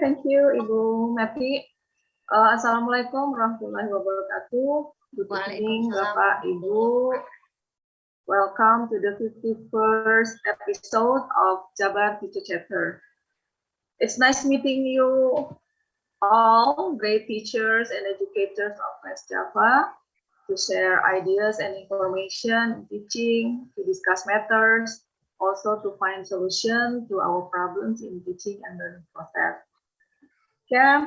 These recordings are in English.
thank you, Ibu Meti. Assalamualaikum warahmatullahi wabarakatuh. Good evening, Bapak, Ibu. Welcome to the 51st episode of Jabar Teacher Chapter. It's nice meeting you all, great teachers and educators of West Java, to share ideas and information, teaching, to discuss matters, also to find solutions to our problems in teaching and learning process. Okay.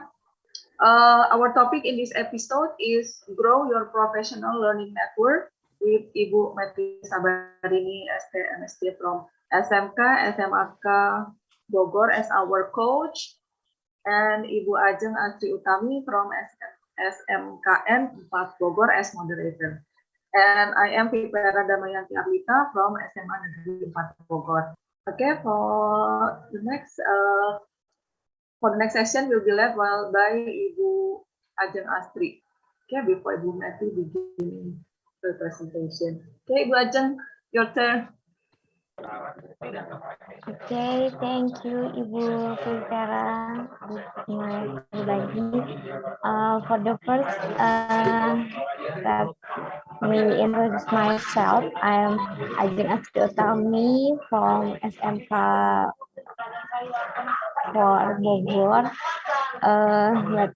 Our topic in this episode is Grow Your Professional Learning Network with Ibu Meti Sabarini, ST, M.Sc from SMK-SMAK Bogor as our coach, and Ibu Ajeng Astri Utami from SMKN 4 Bogor as moderator. And I am Fipera Damayanti Arlita from SMA Negeri 4 Bogor. Okay, for the next session will be led by Ibu Ajeng Astri. Okay, before Ibu Meti begin the presentation. Okay, Ibu Ajeng, your turn. Okay, thank you, Ibu Fipera. For the first, let me introduce myself. I am Ajeng Astri Utami from SMK for Bogor. But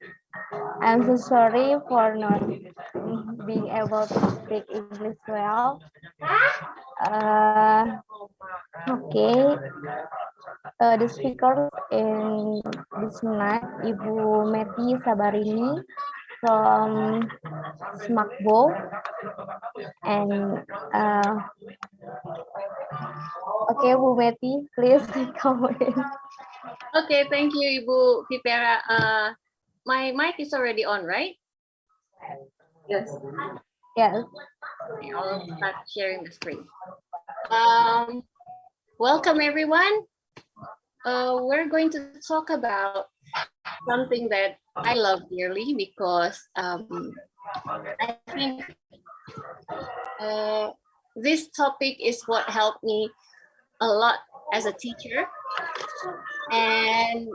I'm so sorry for not being able to speak English well. Okay. The speaker in this night, Ibu Meti Sabarini from SMAK Bogor, and okay, Bu Meti, please comment. Okay, thank you, Ibu Fipera. My mic is already on, right? Yes. Yes. Okay, I'll start sharing the screen. Welcome, everyone. We're going to talk about something that I love dearly because I think this topic is what helped me a lot as a teacher. And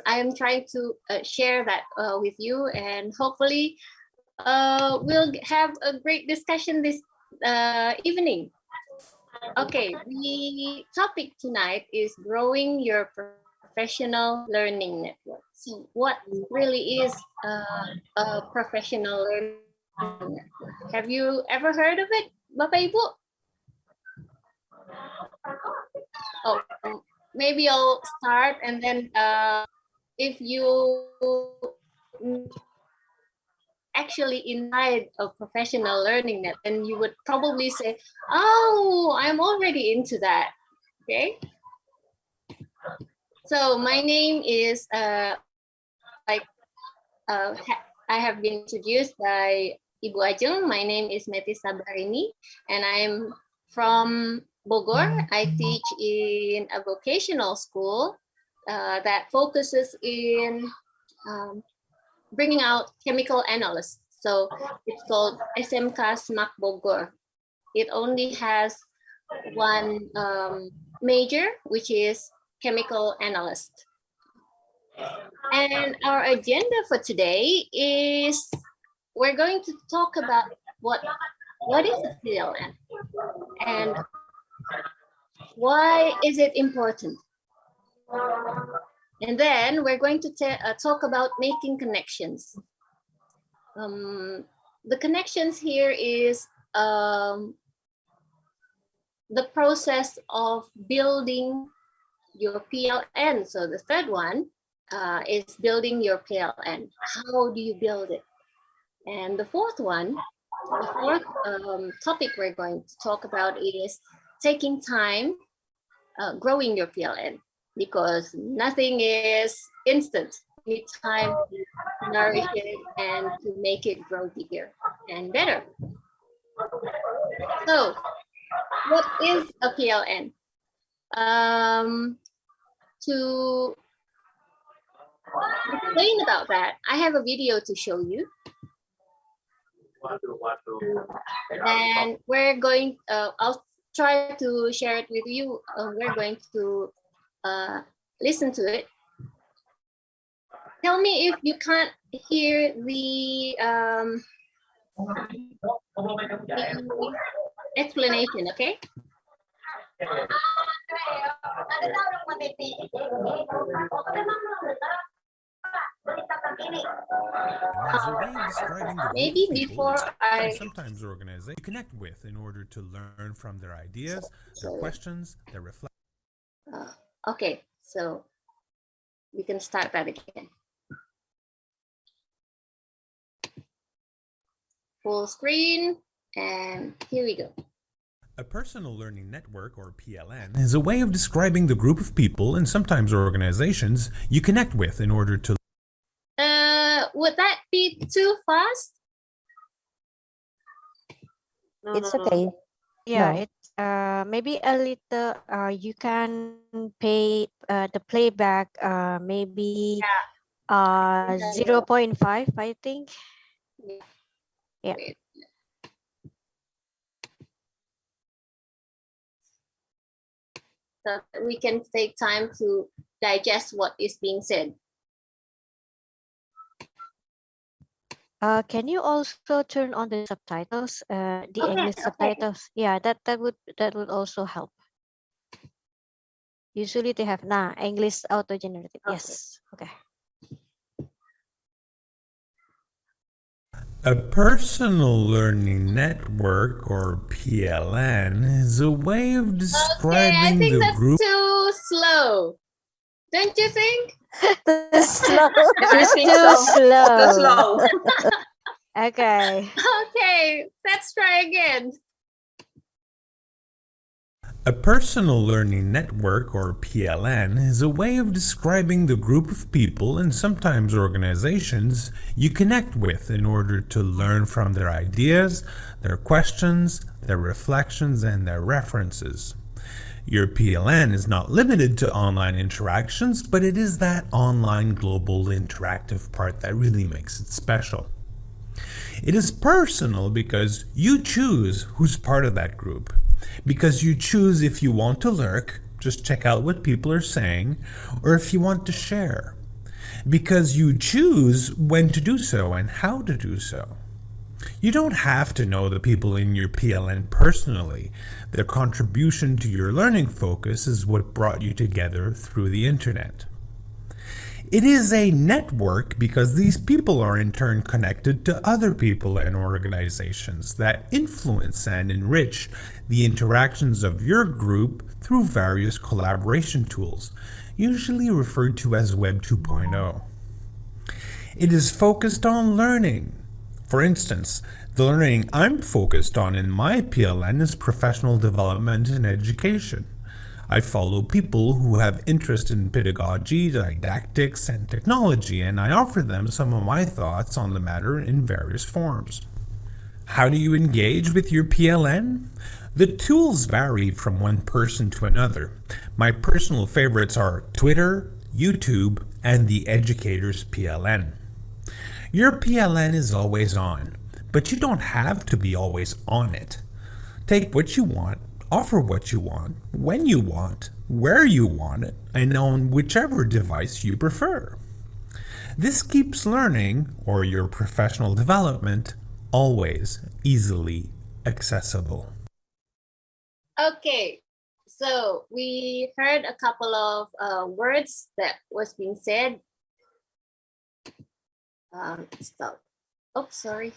I'm trying to share that with you, and hopefully we'll have a great discussion this evening. Okay, the topic tonight is growing your professional learning network. So what really is a professional learning network? Have you ever heard of it, Bapak Ibu? Oh, maybe I'll start, and then if you actually inside a professional learning net, then you would probably say, oh, I'm already into that. Okay. So my name is I have been introduced by Ibu Ajeng. My name is Meti Sabarini, and I'm from Bogor. I teach in a vocational school that focuses in bringing out chemical analysts. So it's called SMK-SMAK Bogor. It only has one major, which is chemical analyst. And our agenda for today is we're going to talk about what is a PLN and why is it important. And then we're going to talk about making connections. The connections here is the process of building your PLN. So the third one is building your PLN. How do you build it? And the fourth one, the fourth topic we're going to talk about is taking time growing your PLN, because nothing is instant. You need time to nourish it and to make it grow bigger and better. So, what is a PLN? To explain about that, I have a video to show you. And we're going, I'll try to share it with you. We're going to listen to it. Tell me if you can't hear the explanation, okay? As a way of describing the Maybe group of people before I and sometimes organizations you connect with in order to learn from their ideas, their questions, their reflections. okay, so we can start that again. Full screen, and here we go. A personal learning network, or PLN, is a way of describing the group of people and sometimes organizations you connect with in order to. Would that be too fast? No, It's no, no. okay. Yeah, No. it's maybe a little. You can pay the playback. Maybe 0.5, I think. Yeah. Yeah. Wait. So that we can take time to digest what is being said. Can you also turn on the subtitles? The Okay, English okay. subtitles. Yeah, that would also help. Usually they have English auto generated. Okay. Yes. Okay. A personal learning network, or PLN, is a way of Okay, I describing think the that's group. too slow. Don't you think? Too slow. I It's think too so. slow. Too slow. Okay. Okay, let's try again. A personal learning network, or PLN, is a way of describing the group of people and sometimes organizations you connect with in order to learn from their ideas, their questions, their reflections, and their references. Your PLN is not limited to online interactions, but it is that online global interactive part that really makes it special. It is personal because you choose who's part of that group. Because you choose if you want to lurk, just check out what people are saying, or if you want to share. Because you choose when to do so and how to do so. You don't have to know the people in your PLN personally. Their contribution to your learning focus is what brought you together through the internet. It is a network because these people are in turn connected to other people and organizations that influence and enrich the interactions of your group through various collaboration tools, usually referred to as Web 2.0. It is focused on learning. For instance, the learning I'm focused on in my PLN is professional development and education. I follow people who have interest in pedagogy, didactics, and technology, and I offer them some of my thoughts on the matter in various forms. How do you engage with your PLN? The tools vary from one person to another. My personal favorites are Twitter, YouTube, and the Educator's PLN. Your PLN is always on, but you don't have to be always on it. Take what you want, offer what you want, when you want, where you want it, and on whichever device you prefer. This keeps learning, or your professional development, always easily accessible. Okay, so we heard a couple of words that was being said. Stop. Oh, sorry.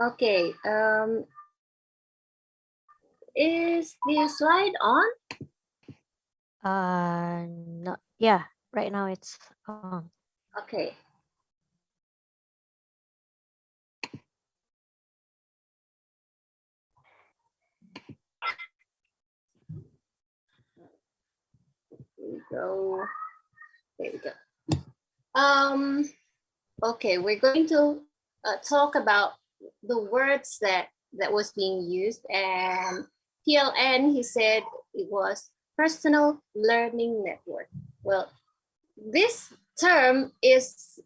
Okay, is the slide on? No, yeah, right now it's on. Okay. Here we go. There we go. Okay, we're going to talk about the words that was being used, and PLN, he said it was personal learning network. Well, this term is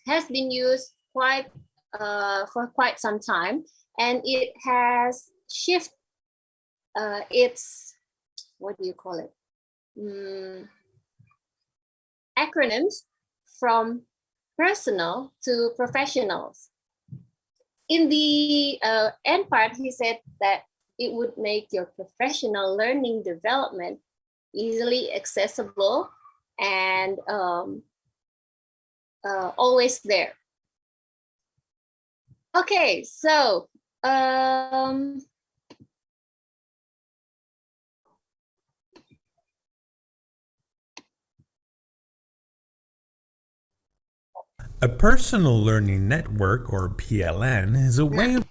has been used for quite some time, and it has shifted its, what do you call it, acronyms from personal to professionals. In the end part, he said that it would make your professional learning development easily accessible and always there. Okay, so A personal learning network, or PLN, is a way of...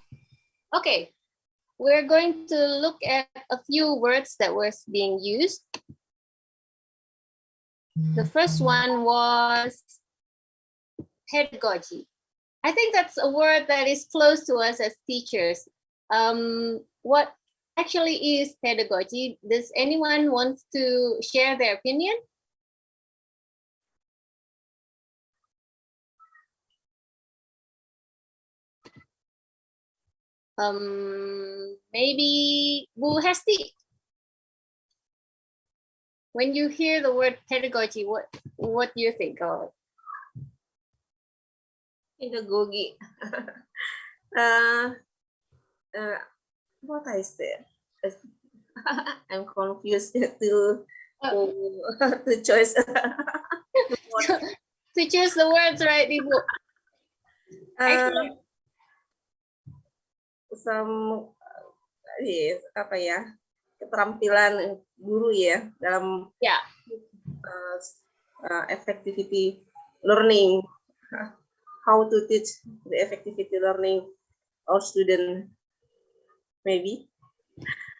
Okay, we're going to look at a few words that was being used. The first one was pedagogy. I think that's a word that is close to us as teachers. What actually is pedagogy? Does anyone want to share their opinion? Maybe Bu Hesti. When you hear the word pedagogy, what do you think of? Pedagogy. What I said? I'm confused to choose. To choose the words, right, Ibu? Actually, some yes, apa ya, keterampilan guru ya dalam effectivity learning, how to teach the effectivity learning our student, maybe.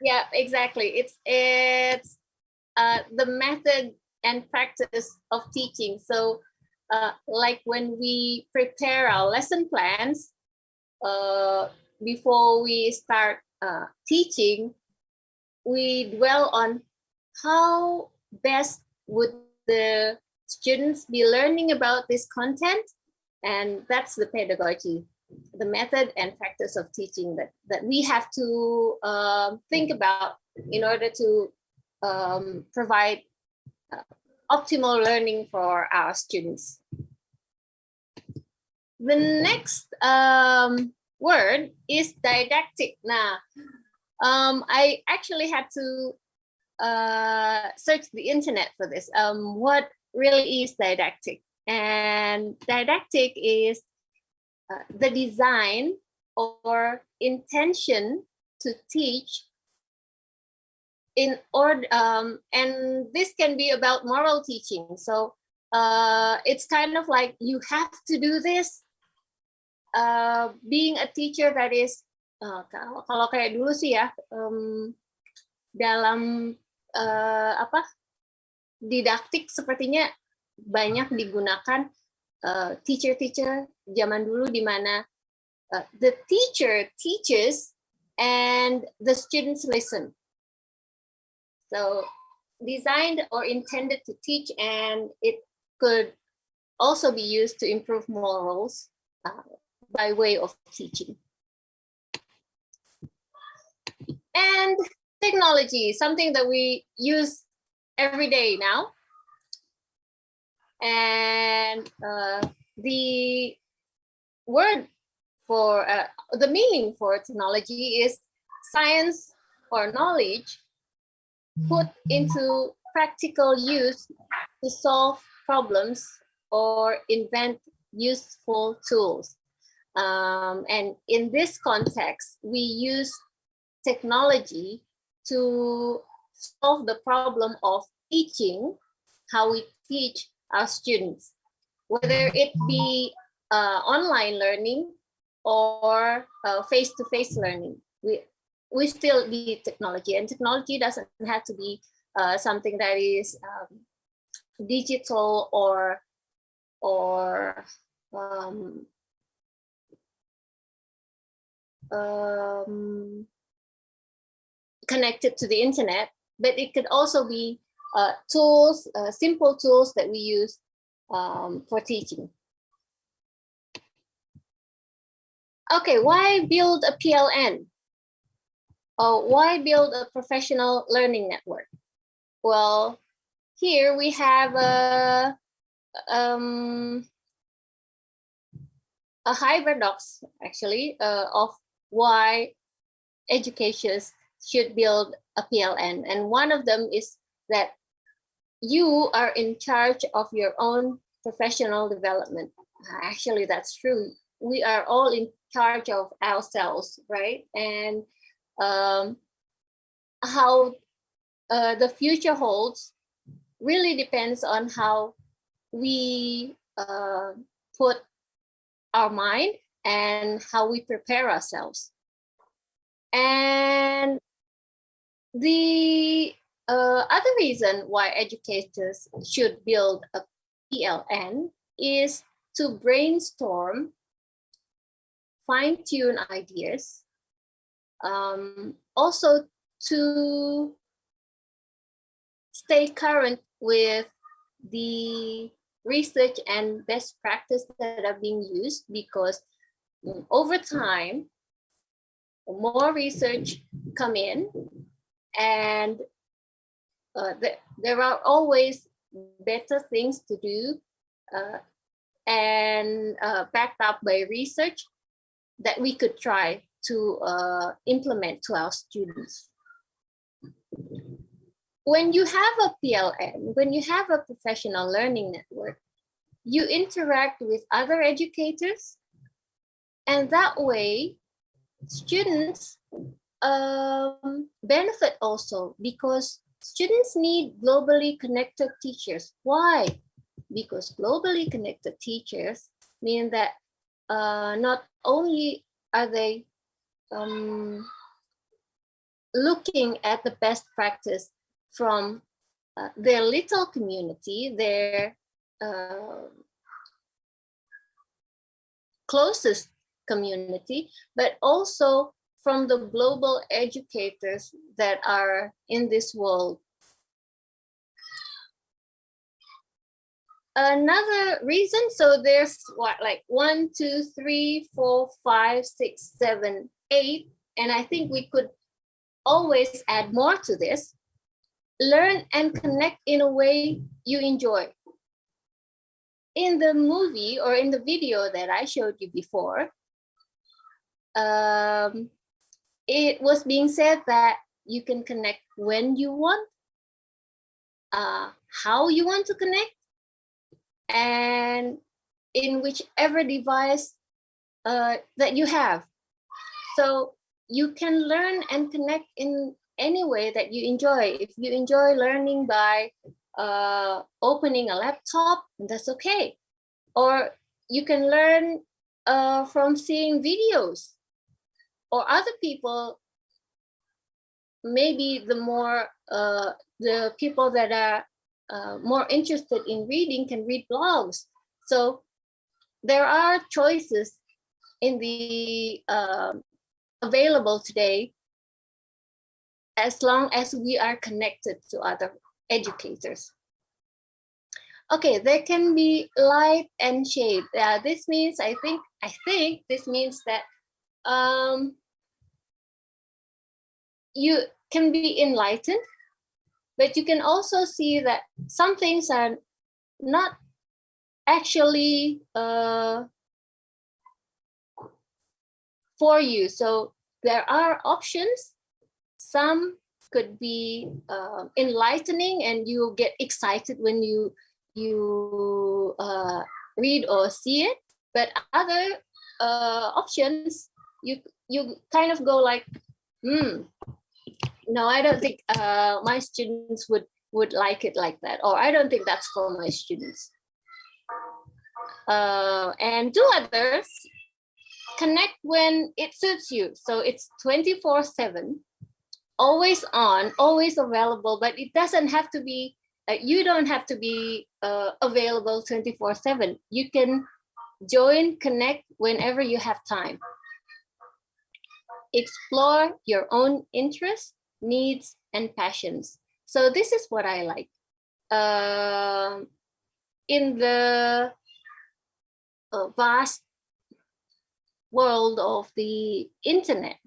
Yeah, exactly. It's the method and practice of teaching. So like when we prepare our lesson plans before we start teaching, we dwell on how best would the students be learning about this content, and that's the pedagogy, the method and practice of teaching that we have to think about in order to provide optimal learning for our students. The next word is didactic. Now, I actually had to search the internet for this. What really is didactic? And didactic is the design or intention to teach in order, and this can be about moral teaching. So it's kind of like you have to do this. Being a teacher that is kalau kayak dulu sih ya, dalam didaktik sepertinya banyak digunakan teacher zaman dulu, di mana the teacher teaches and the students listen. So designed or intended to teach, and it could also be used to improve morals by way of teaching. And technology, something that we use every day now. And the word for, the meaning for technology is science or knowledge put into practical use to solve problems or invent useful tools. And in this context, we use technology to solve the problem of teaching, how we teach our students, whether it be online learning or face-to-face learning. We still need technology, and technology doesn't have to be something that is digital or connected to the internet, but it could also be tools, simple tools that we use for teaching. Okay, why build a PLN? Or why build a professional learning network? Well, here we have a hyperdox, actually, of why educators should build a PLN. And one of them is that you are in charge of your own professional development. Actually, that's true. We are all in charge of ourselves, right? And how the future holds really depends on how we put our mind and how we prepare ourselves. And the other reason why educators should build a PLN is to brainstorm, fine-tune ideas, also to stay current with the research and best practice that are being used, because over time, more research come in, and there are always better things to do and backed up by research that we could try to implement to our students. When you have a PLN, when you have a professional learning network, you interact with other educators, and that way students benefit also, because students need globally connected teachers. Why? Because globally connected teachers mean that not only are they looking at the best practice from their little community, their closest community, but also from the global educators that are in this world. Another reason, so there's what, like 1, 2, 3, 4, 5, 6, 7, 8, and I think we could always add more to this. Learn and connect in a way you enjoy. In the movie or in the video that I showed you before, it was being said that you can connect when you want, how you want to connect, and in whichever device that you have. So you can learn and connect in any way that you enjoy. If you enjoy learning by opening a laptop, that's okay. Or you can learn from seeing videos, or other people, maybe the people that are more interested in reading can read blogs. So there are choices in the available today, as long as we are connected to other educators. Okay, there can be light and shade. This means, I think this means that you can be enlightened, but you can also see that some things are not actually for you. So there are options. Some could be enlightening, and you get excited when you read or see it. But other options, you kind of go like, no, I don't think my students would like it like that, or I don't think that's for my students. And two others, connect when it suits you. So it's 24/7, always on, always available, but it doesn't have to be, you don't have to be available 24/7. You can join, connect whenever you have time. Explore your own interests, needs, and passions. So this is what I like. in the vast world of the internet,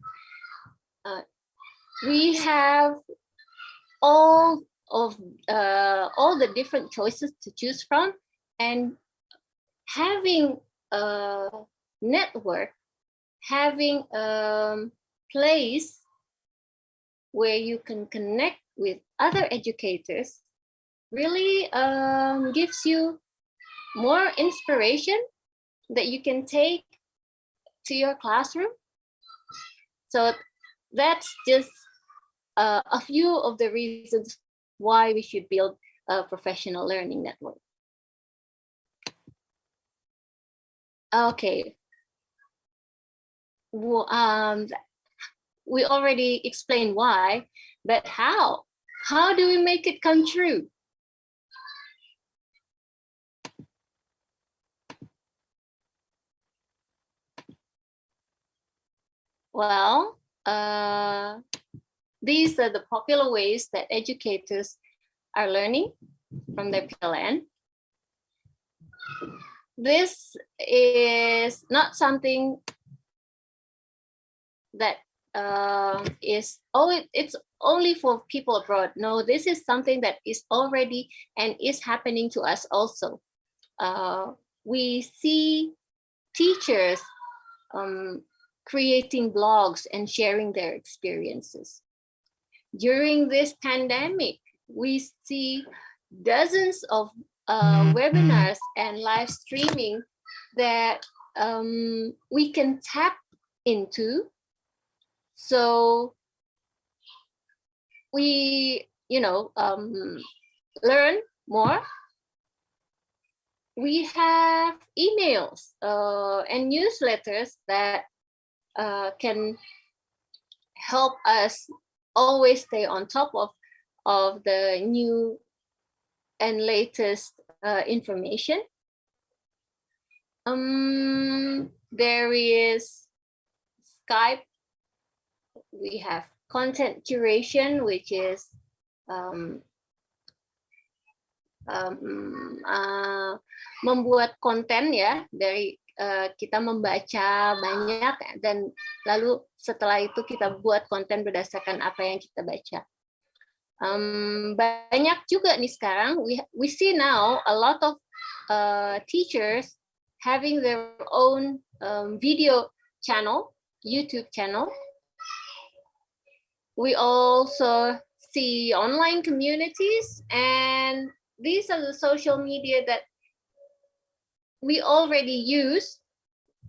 we have all the different choices to choose from, and having a network, having a place where you can connect with other educators really gives you more inspiration that you can take to your classroom. So that's just a few of the reasons why we should build a professional learning network. Okay. Well, we already explained why, but how? How do we make it come true? Well, these are the popular ways that educators are learning from their PLN. This is not something that it's only for people abroad. No, this is something that is already and is happening to us also. We see teachers creating blogs and sharing their experiences. During this pandemic, we see dozens of webinars and live streaming that we can tap into. So we, learn more. We have emails and newsletters that can help us always stay on top of the new and latest information. There is Skype. We have content curation, which is membuat konten ya, dari kita membaca banyak dan lalu setelah itu kita buat konten berdasarkan apa yang kita baca. Banyak juga nih sekarang, we see now a lot of teachers having their own video channel, YouTube channel. We also see online communities, and these are the social media that we already use,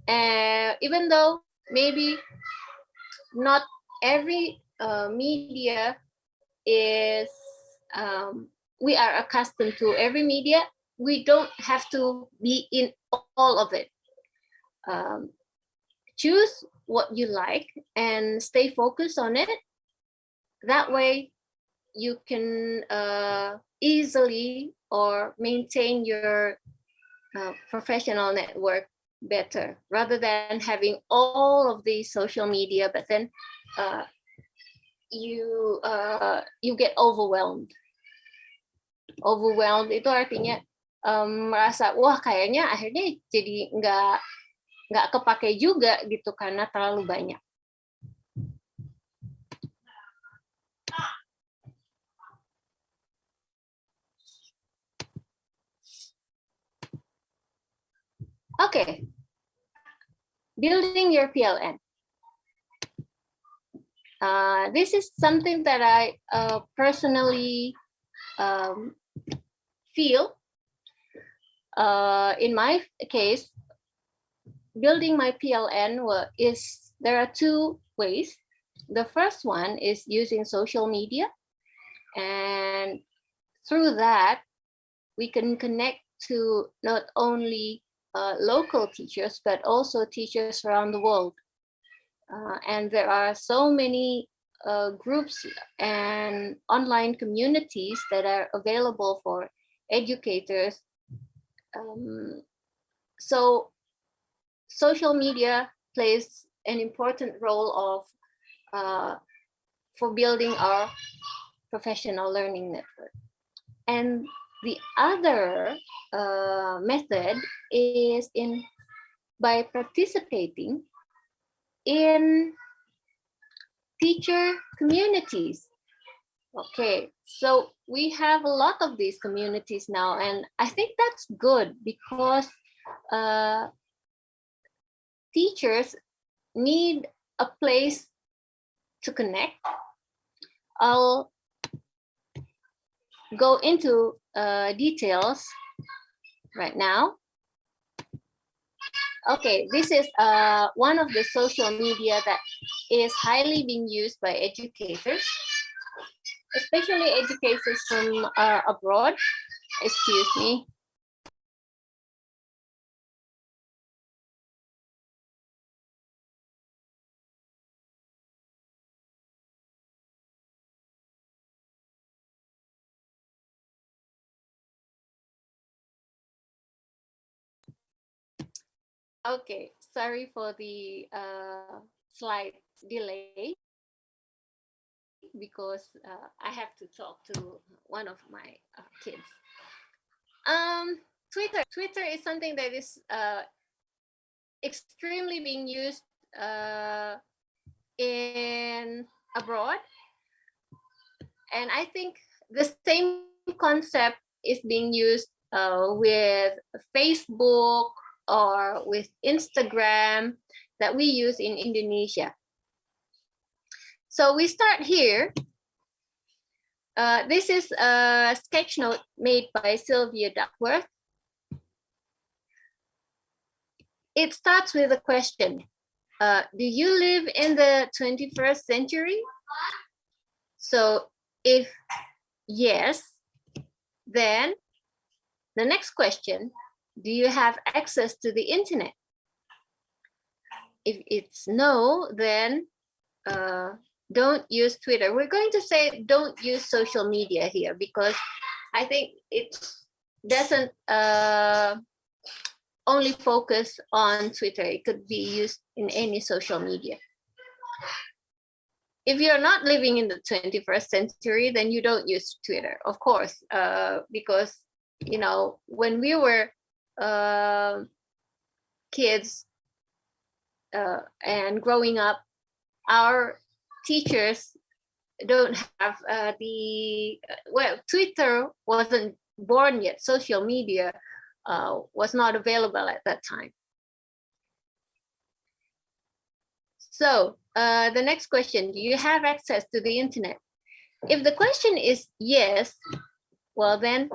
even though maybe not every media is, we are accustomed to every media. We don't have to be in all of it. Choose what you like and stay focused on it. That way you can easily or maintain your professional network better, rather than having all of these social media, but then you get overwhelmed. Overwhelmed itu artinya merasa wah kayaknya akhirnya jadi nggak kepake juga gitu karena terlalu banyak. Okay, building your PLN. This is something that I personally feel. In my case, building my PLN there are two ways. The first one is using social media, and through that, we can connect to not only local teachers, but also teachers around the world. And there are so many groups and online communities that are available for educators. So social media plays an important role for building our professional learning network. And The other method is by participating in teacher communities. Okay, so we have a lot of these communities now, and I think that's good because teachers need a place to connect. I'll go into details right now. Okay, this is one of the social media that is highly being used by educators, especially educators from abroad. Excuse me. Okay, sorry for the slight delay because I have to talk to one of my kids. Twitter is something that is extremely being used in abroad, and I think the same concept is being used with Facebook or with Instagram that we use in Indonesia. So we start here. This is a sketch note made by Sylvia Duckworth. It starts with a question. Do you live in the 21st century? So if yes, then the next question, do you have access to the internet? If it's no, then don't use Twitter. We're going to say don't use social media here because I think it doesn't only focus on Twitter. It could be used in any social media. If you're not living in the 21st century, then you don't use Twitter, of course, because, you know, when we were kids and growing up, our teachers don't have Twitter wasn't born yet. Social media was not available at that time. So the next question, do you have access to the internet? If the question is yes, well then,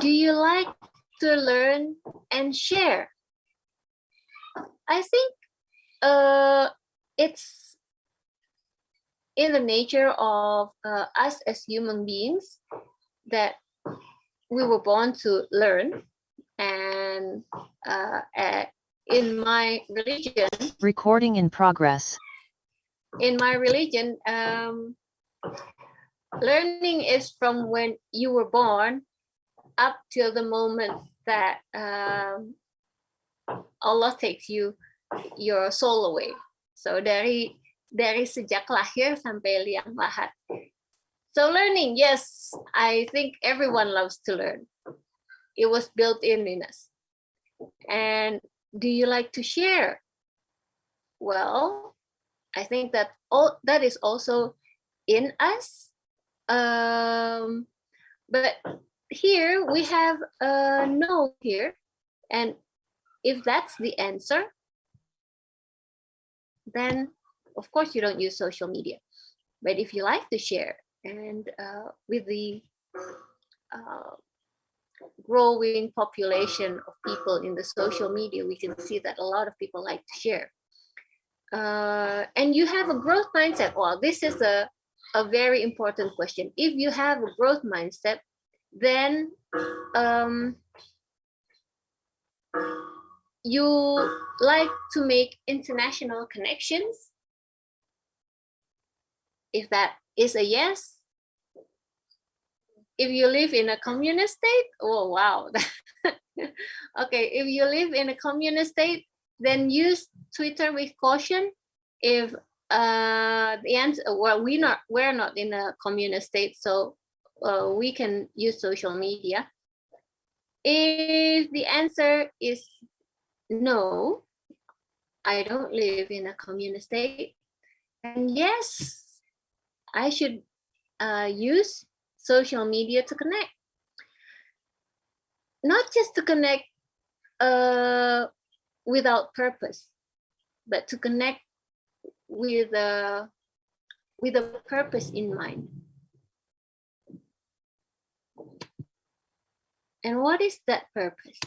do you like to learn and share? I think it's in the nature of us as human beings that we were born to learn, and in my religion, recording in progress. In my religion, learning is from when you were born up till the moment that Allah takes your soul away. So dari sejak lahir sampai liang lahat. So learning, yes, I think everyone loves to learn. It was built in us. And do you like to share? Well, I think that that is also in us. But here we have a no here. And if that's the answer, then of course you don't use social media. But if you like to share, and with the growing population of people in the social media, we can see that a lot of people like to share. And you have a growth mindset. Well, this is a very important question. If you have a growth mindset, then you like to make international connections. If that is a yes. If you live in a communist state, oh wow. Okay, if you live in a communist state, then use Twitter with caution. If the answer, well, we're not in a communist state, so we can use social media? If the answer is no, I don't live in a communist state, and yes, I should use social media to connect. Not just to connect without purpose, but to connect with a purpose in mind. And what is that purpose?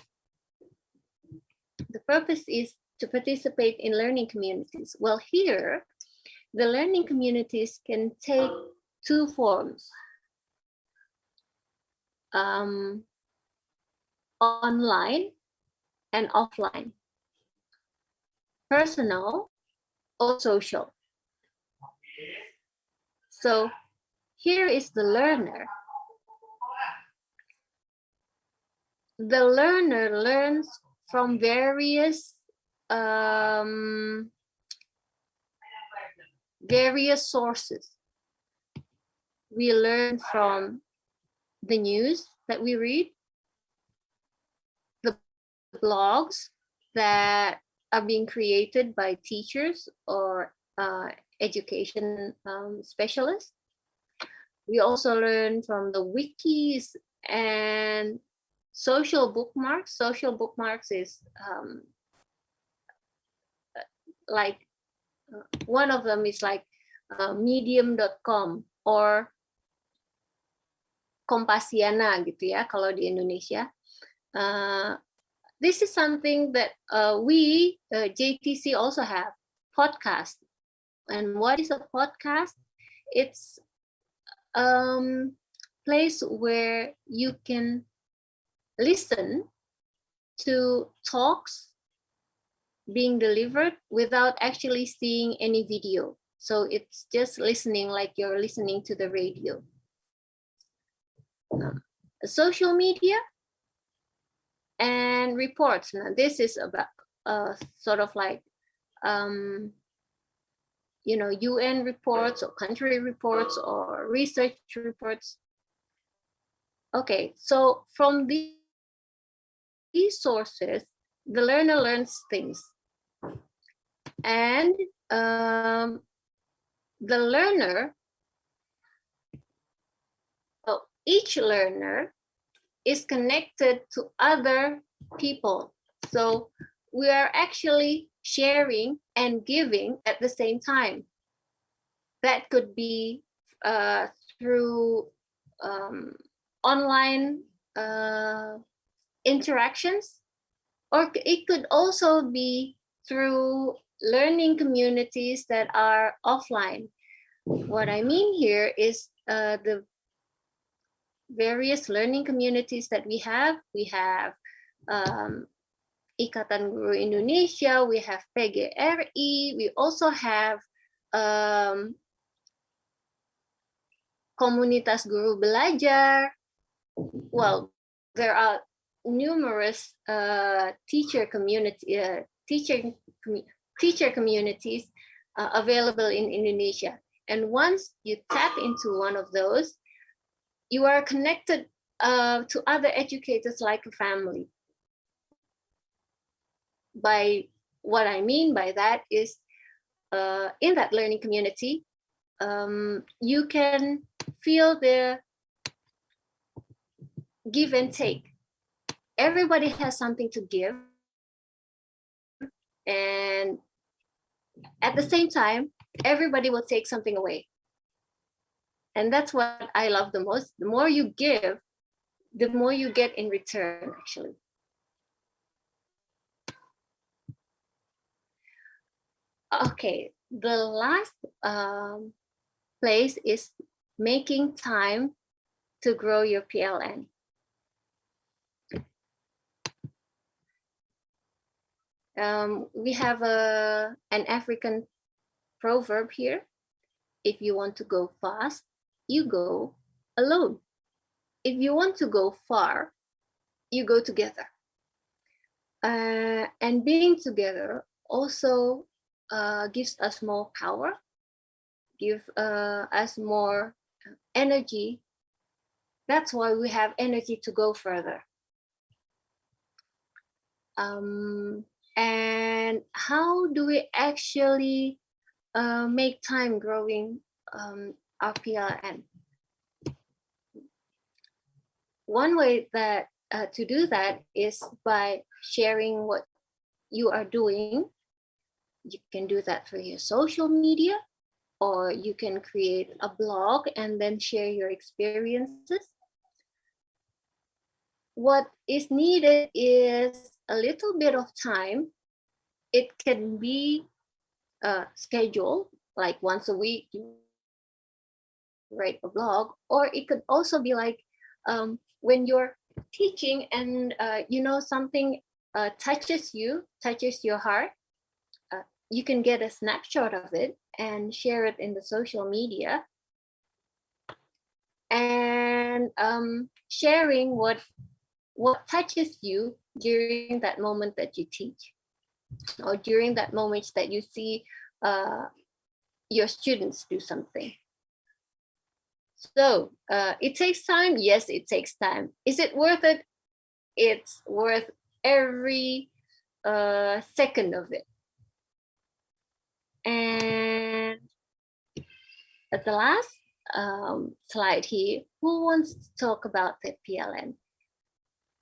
The purpose is to participate in learning communities. Well, here, the learning communities can take two forms. Online and offline. Personal or social. So here is the learner. The learner learns from various sources. We learn from the news that we read, the blogs that are being created by teachers or education specialists. We also learn from the wikis and social bookmarks. Social bookmarks is like one of them is like medium.com or Kompasiana gitu ya kalau di Indonesia. This is something that we JTC also have, podcast. And what is a podcast? It's place where you can listen to talks being delivered without actually seeing any video. So it's just listening like you're listening to the radio. Social media and reports. Now this is about sort of like you know, UN reports or country reports or research reports. Okay, so from these sources, the learner learns things. And the learner, well, each learner is connected to other people. So we are actually sharing and giving at the same time. That could be through online interactions, or it could also be through learning communities that are offline. What I mean here is the various learning communities that we have. We have Ikatan Guru Indonesia, we have PGRI, we also have Komunitas Guru Belajar. Well, there are numerous teacher communities available in Indonesia. And once you tap into one of those, you are connected to other educators like a family. By what I mean by that is in that learning community, you can feel the give and take. Everybody has something to give, and at the same time, everybody will take something away. And that's what I love the most. The more you give, the more you get in return, actually. Okay, the last place is making time to grow your PLN. We have an African proverb here. If you want to go fast, you go alone. If you want to go far, you go together. And being together also gives us more power, gives us more energy That's why we have energy to go further. And how do we actually make time growing our PLN? One way that to do that is by sharing what you are doing. You can do that through your social media, or you can create a blog and then share your experiences. What is needed is a little bit of time. It can be scheduled, like once a week you write a blog, or it could also be like when you're teaching and something touches your heart, you can get a snapshot of it and share it in the social media, and sharing what touches you during that moment that you teach, or during that moment that you see your students do something. So it takes time. Yes, it takes time. Is it worth it? It's worth every second of it. And at the last slide here, who wants to talk about the PLN?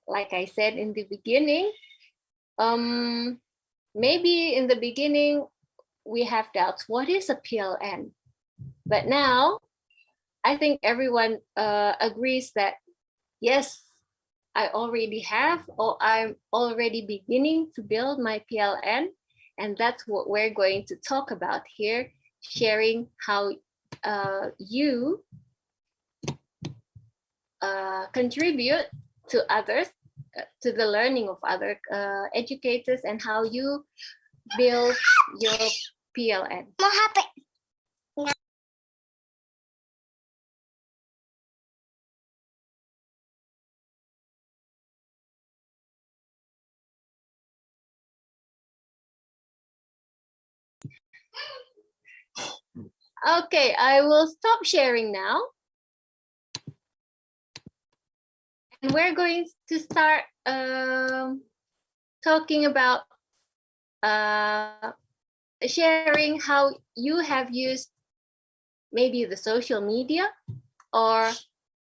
Like I said in the beginning, maybe in the beginning we have doubts. What is a PLN? But now I think everyone agrees that yes, I already have, or I'm already beginning to build my PLN. And that's what we're going to talk about here, sharing how you contribute to others, to the learning of other educators, and how you build your PLN. Okay, I will stop sharing now. And we're going to start talking about sharing how you have used maybe the social media, or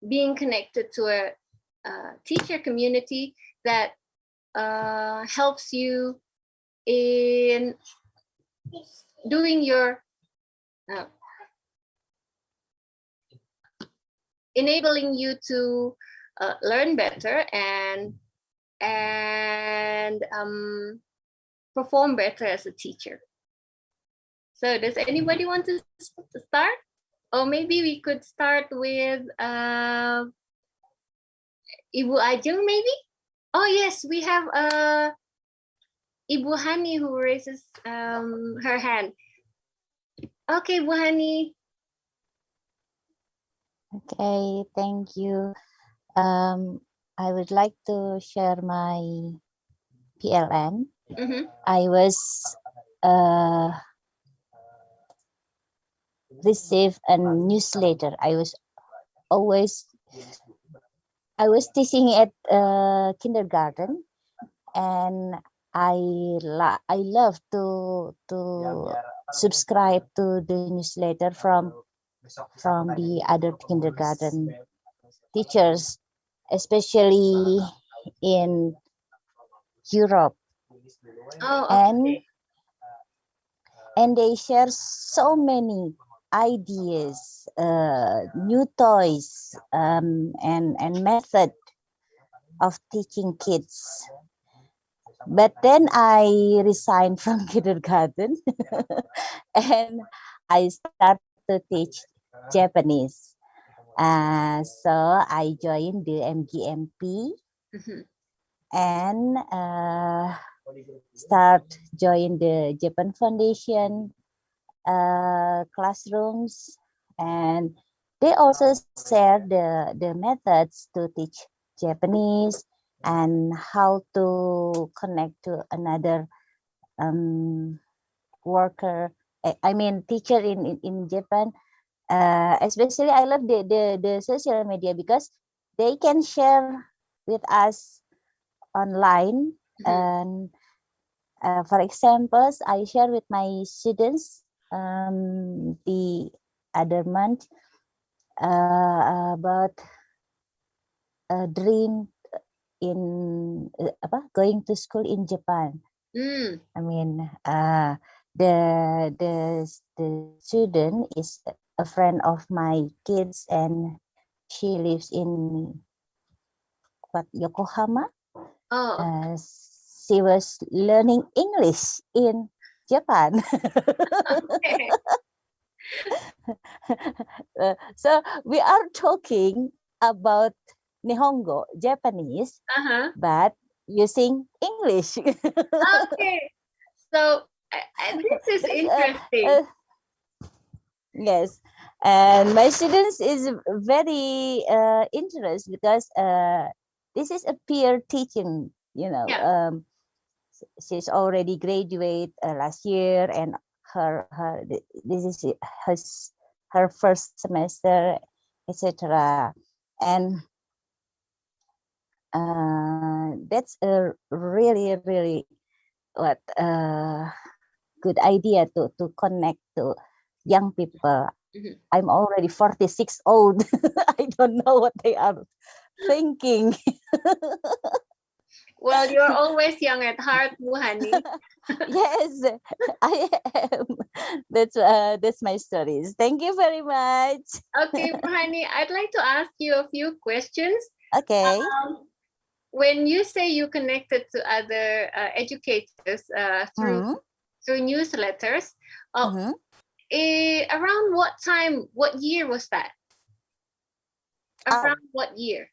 being connected to a teacher community that helps you in doing your enabling you to learn better and perform better as a teacher. So does anybody want to start? Or maybe we could start with Ibu Ajeng, maybe? Oh yes, we have Ibu Hani who raises her hand. Okay, Bu Hani. Okay, thank you. I would like to share my PLN. I was received a newsletter. I was teaching at kindergarten, and I love to subscribe to the newsletter from the other kindergarten teachers, especially in Europe. Oh, okay. And they share so many ideas, new toys, and method of teaching kids. But then I resigned from kindergarten and I started to teach Japanese. So I joined the MGMP and start join the Japan Foundation classrooms, and they also share the methods to teach Japanese and how to connect to another worker. I mean teacher in Japan. Especially I love the social media because they can share with us online. And for example, I share with my students the other month about a dream in going to school in Japan. I mean, the student is a friend of my kids, and she lives in Yokohama. Oh, She was learning English in Japan. okay. So we are talking about Nihongo, Japanese, but using English. Okay. So this is interesting. Yes, and my students is very interested because this is a peer teaching. Yeah. She's already graduate last year, and this is her first semester, etc. And that's a really good idea to connect to young people. I'm already 46 old. I don't know what they are thinking. Well, you're always young at heart, Muhani. Yes, I am. That's my stories. Thank you very much. Okay, Muhani, I'd like to ask you a few questions. Okay. When you say you connected to other educators through newsletters, around what time, what year was that? Around what year?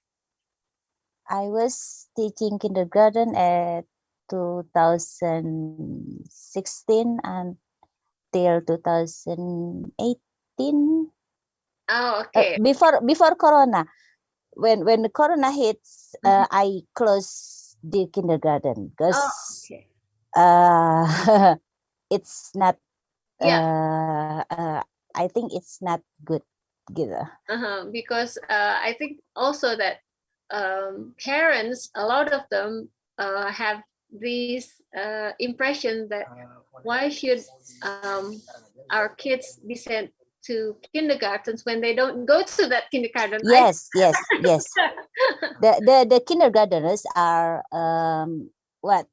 I was teaching kindergarten at 2016 until 2018. Oh, okay. Before Corona, when the Corona hits, I closed the kindergarten because it's not. I think it's not good. Because I think also that parents, a lot of them have this impression that why should our kids be sent to kindergartens when they don't go to that kindergarten? Yes. The kindergarteners are what?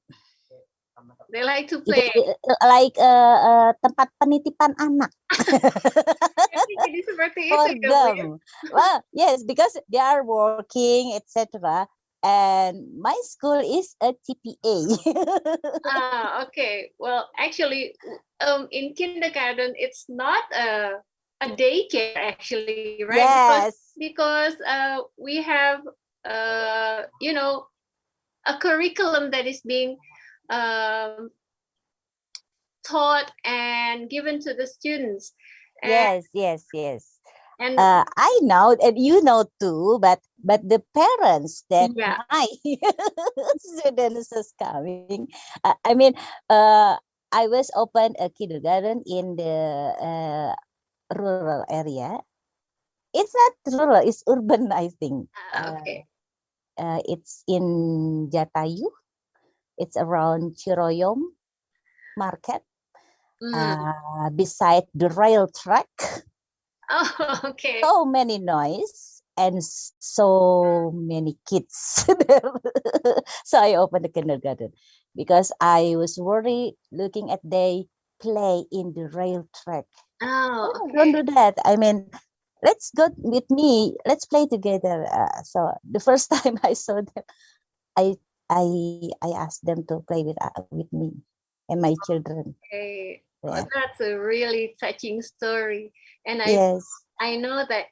They like to play. Like tempat penitipan anak. Jadi seperti For itu, them. Well, yes, because they are working, etc. And my school is a TPA. Okay. Well, actually, in kindergarten, it's not a daycare, actually, right? Yes. Because we have, a curriculum that is being taught and given to the students. Yes. And I know, and you know too, but the parents that my students is coming. I mean, I was open a kindergarten in the rural area. It's not rural; it's urban, I think. Okay. It's in Jatayu. It's around Chiroyom Market, beside the rail track. Oh, okay. So many noise and so many kids there. So I opened the kindergarten because I was worried looking at they play in the rail track. Oh, okay. Don't do that. I mean, let's go with me. Let's play together. So the first time I saw them, I asked them to play with me and my children. Okay. Yeah. Well, that's a really touching story. And I know that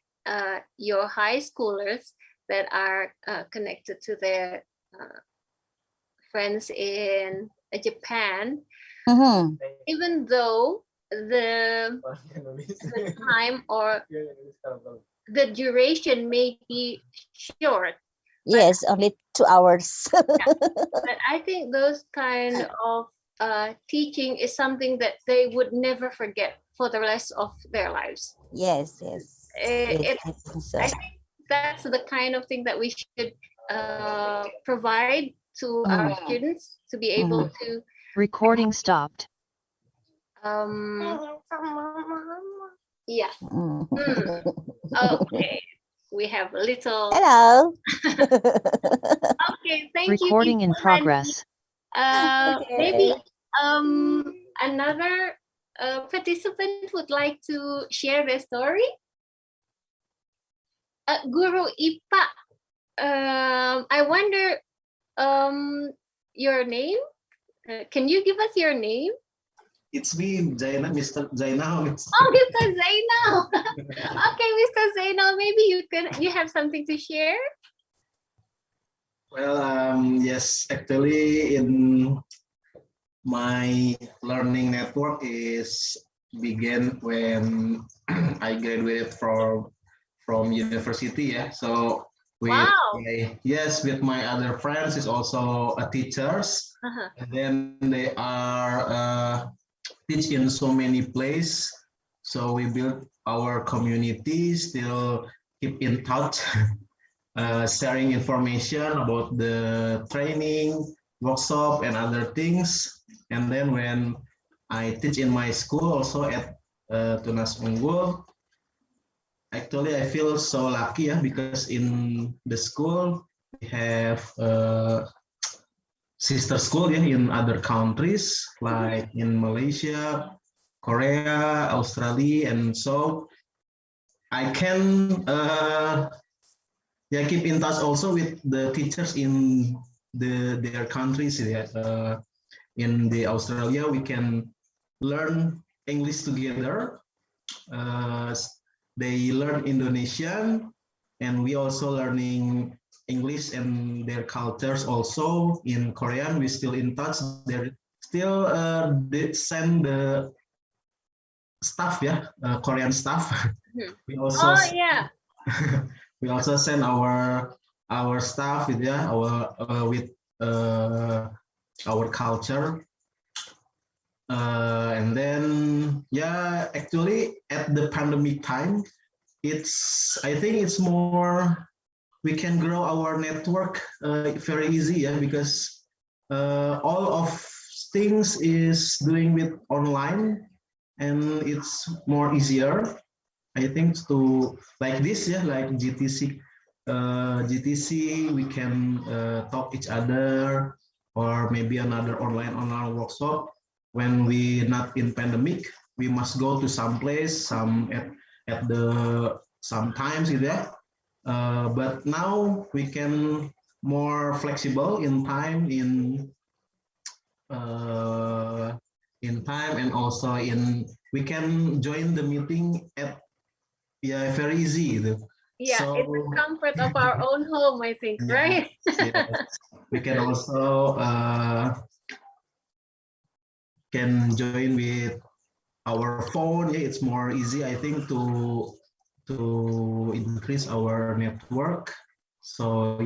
your high schoolers that are connected to their friends in Japan, even though the time or the duration may be short. Yes, only 2 hours. But I think those kind of teaching is something that they would never forget for the rest of their lives. Yes. I think that's the kind of thing that we should provide to our students to be able to. Recording stopped. Yeah. Okay. We have a little. Hello. Okay. Thank you. Recording in progress. Maybe another participant would like to share their story. Guru Ipa, I wonder your name. Can you give us your name? It's me, Zainal, Mr. Zainal. Oh, Mr. Zainal. Okay, Mr. Zainal, maybe you have something to share? Well, yes, actually, in my learning network is began when I graduated from university. Yeah, so with with my other friends is also a teachers, and then they are teach in so many places. So we build our community, still keep in touch, sharing information about the training, workshop, and other things. And then when I teach in my school, also at Tunas Unggul, actually I feel so lucky, because in the school we have sister school in other countries like in Malaysia, Korea, Australia, and so I can keep in touch also with the teachers in their countries. In the Australia, we can learn English together. They learn Indonesian, and we also learning English and their cultures also. In Korean, we still in touch. They're still they send the stuff, Korean stuff. We also we also send our stuff with our culture. And then actually at the pandemic time, I think it's more, we can grow our network very easy, because all of things is doing with online, and it's more easier, I think, to like this, like GTC, we can talk each other, or maybe another online workshop. When we not in pandemic, we must go to some place, at the sometimes, but now we can more flexible in time, and also we can join the meeting at very easy. So, it's the comfort of our own home, I think, right? Yes. We can also can join with our phone. It's more easy, I think, to increase our network. So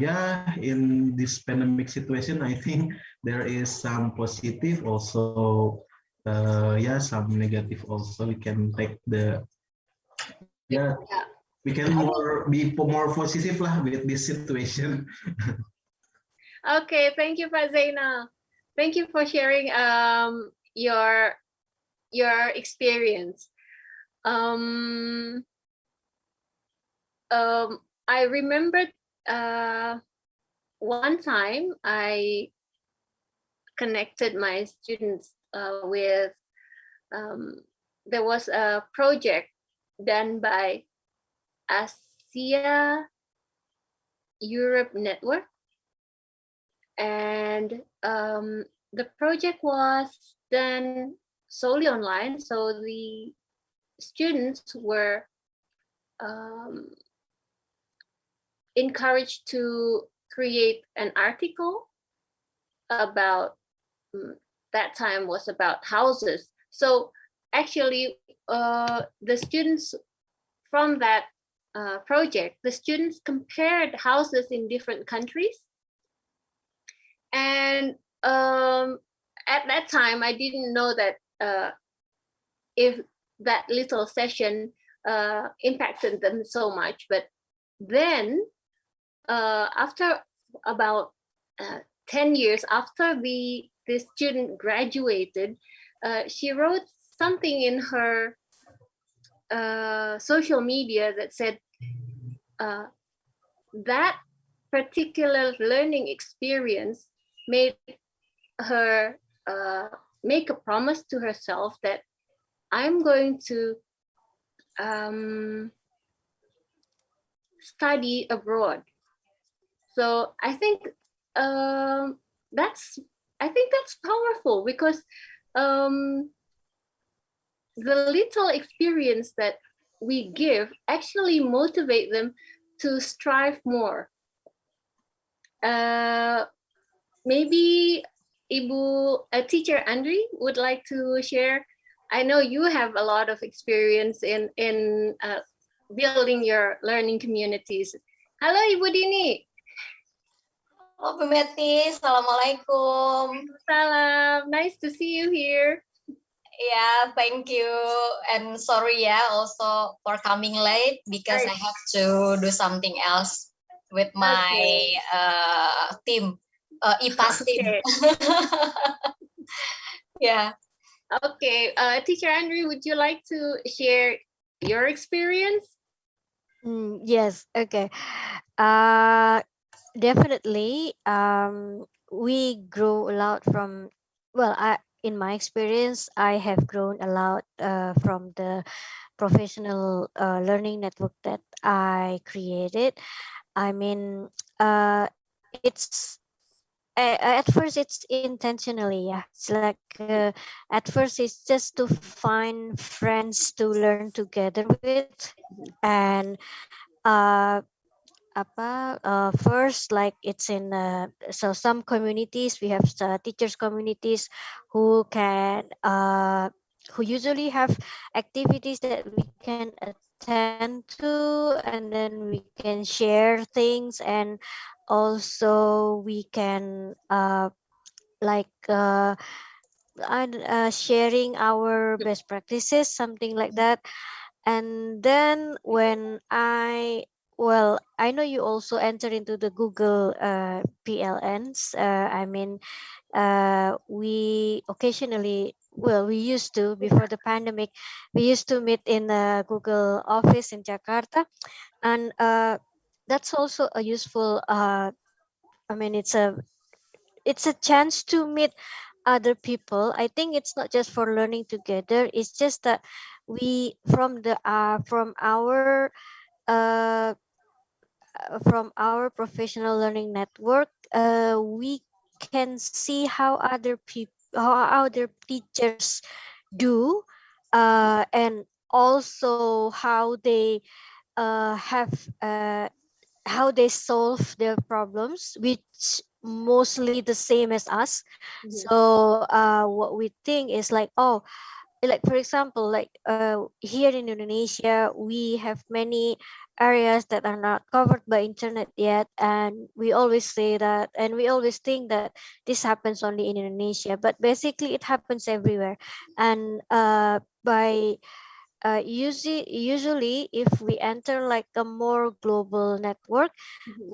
in this pandemic situation, I think there is some positive also, some negative also. We can take we can be more positive lah with this situation. Okay, thank you, Pak Zainal. Thank you for sharing your experience. I remembered one time I connected my students with, there was a project done by Asia Europe Network, and the project was done solely online. So the students were encouraged to create an article about, that time was about houses. So actually the students from that project, the students compared houses in different countries. And at that time, I didn't know that if that little session impacted them so much, but then after about 10 years after the student graduated, she wrote something in her social media that said that particular learning experience made her make a promise to herself that I'm going to study abroad. So I think that's powerful, because the little experience that we give actually motivate them to strive more. Maybe teacher Andri would like to share. I know you have a lot of experience in building your learning communities. Halo Ibu Dini. Halo Bu Meti, Assalamualaikum. Salam, nice to see you here. Yeah, thank you. And sorry also for coming late because I have to do something else with my team, IPAS team. Yeah. Okay, teacher Andrew, would you like to share your experience? Yes, okay. Definitely, we grow a lot from, well, in my experience, I have grown a lot from the professional learning network that I created. I mean, it's at first it's intentionally, yeah. It's like at first it's just to find friends to learn together with, and first, like it's in so some communities we have teachers communities who can who usually have activities that we can attend to, and then we can share things, and also we can sharing our best practices, something like that. And then when I know you also enter into the Google PLNs. I mean, we occasionally, we used to, before the pandemic, we used to meet in the Google office in Jakarta, and that's also a useful. I mean, it's a chance to meet other people. I think it's not just for learning together. It's just that we uh, from our professional learning network, we can see how other teachers do, and also have how they solve their problems, which mostly the same as us. So what we think is like, like for example, like here in Indonesia, we have many areas that are not covered by internet yet, and we always say that, and we always think that this happens only in Indonesia, but basically it happens everywhere. And by usually if we enter like a more global network,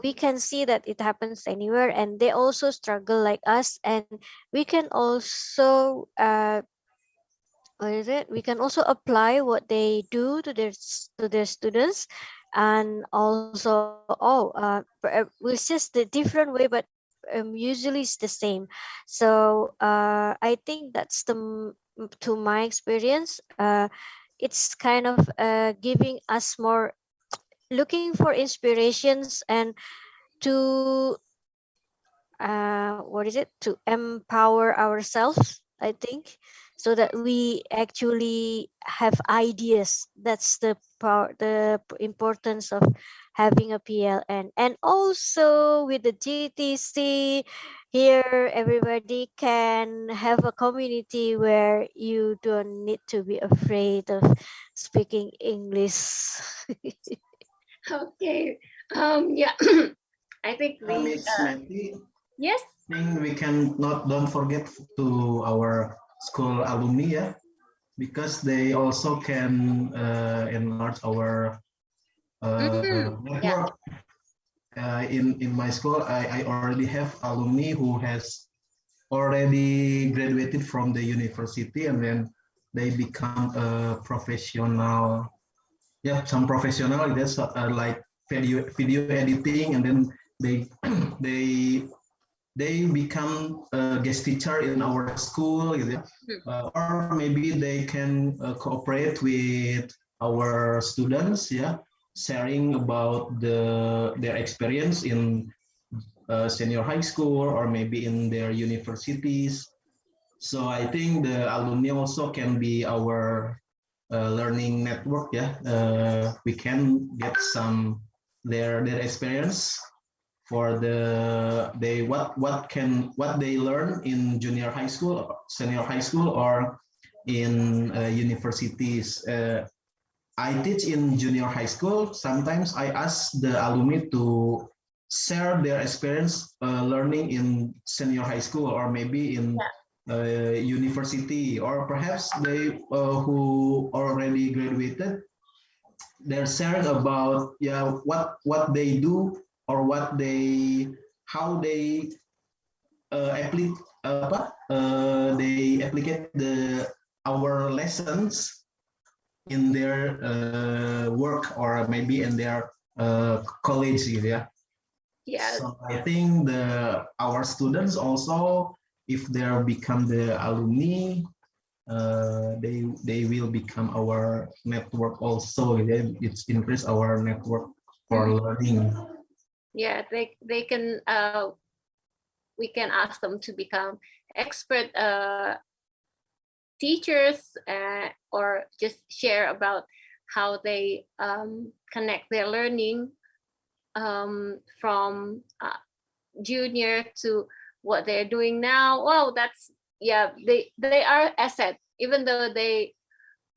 we can see that it happens anywhere, and they also struggle like us, and we can also we can also apply what they do to their students. And also it's just the different way, but usually it's the same. So I think that's to my experience, it's kind of giving us more, looking for inspirations, and to to empower ourselves, I think, so that we actually have ideas. That's the importance of having a PLN. And also with the GTC here, everybody can have a community where you don't need to be afraid of speaking English. Okay. Yeah. I think yes. I think we don't forget to our school alumni, because they also can enlarge our network. In my school, I already have alumni who has already graduated from the university, and then they become a professional. Yeah, some professional. That's like video editing, and then they they become a guest teacher in our school, or maybe they can cooperate with our students, yeah, sharing about their experience in senior high school or maybe in their universities. So I think the alumni also can be our learning network. Yeah, we can get some their experience for what they learn in junior high school, senior high school, or in universities. I teach in junior high school. Sometimes I ask the alumni to share their experience learning in senior high school or maybe in university, or perhaps they who already graduated, they're sharing about what they do or how they they applicate our lessons in their work or maybe in their college, yeah. So I think our students also, if they become the alumni, they will become our network also. It's increase our network for learning. Yeah, they can we can ask them to become expert teachers or just share about how they connect their learning from junior to what they're doing now. Wow, that's, yeah, they are asset, even though they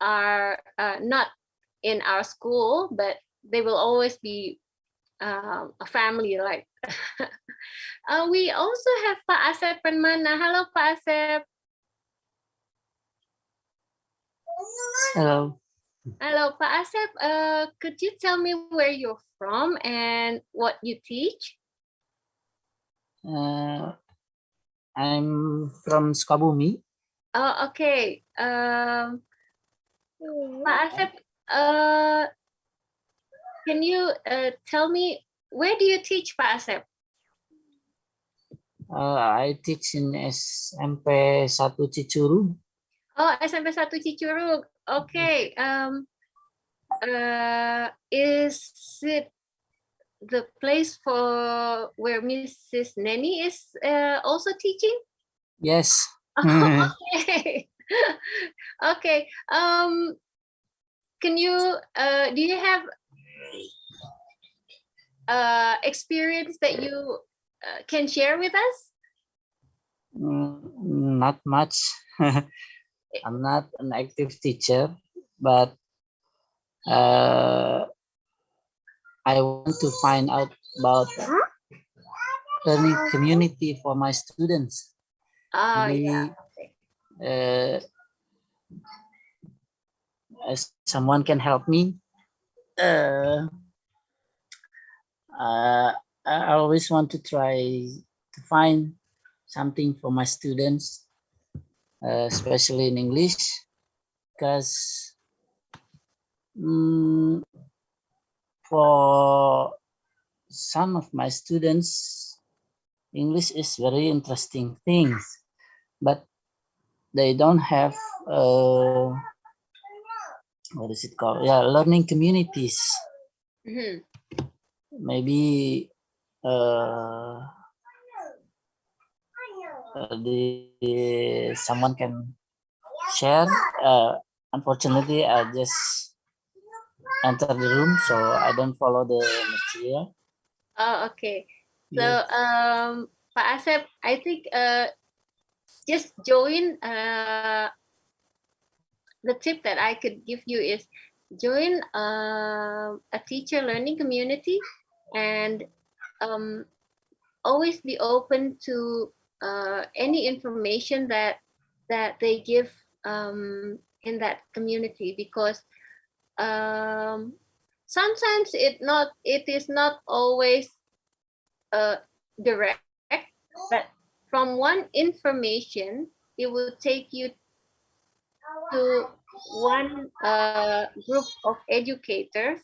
are not in our school, but they will always be a family, like. We also have Pak Asep Permana. Hello, Pak Asep. Hello. Hello, Pak Asep. Could you tell me where you're from and what you teach? I'm from Sukabumi. Oh, okay. Pak Asep, can you tell me, where do you teach, Pak Asep? I teach in SMP-1 Cicurug. Oh, SMP-1 Cicurug. Okay. Is it the place for where Mrs. Neni is also teaching? Yes. Okay. Okay. Can you do you have experience that you can share with us? Not much. I'm not an active teacher, but I want to find out about learning community for my students. Maybe someone can help me. I always want to try to find something for my students, especially in English, because for some of my students, English is very interesting things, but they don't have what is it called? Yeah, learning communities. Maybe someone can share. Unfortunately, I just enter the room, so I don't follow the material. Oh, okay. So, Pak Asep, I think just join. The tip that I could give you is join a teacher learning community, and always be open to any information that they give in that community, because sometimes it is not always direct, but from one information, it will take you to one group of educators,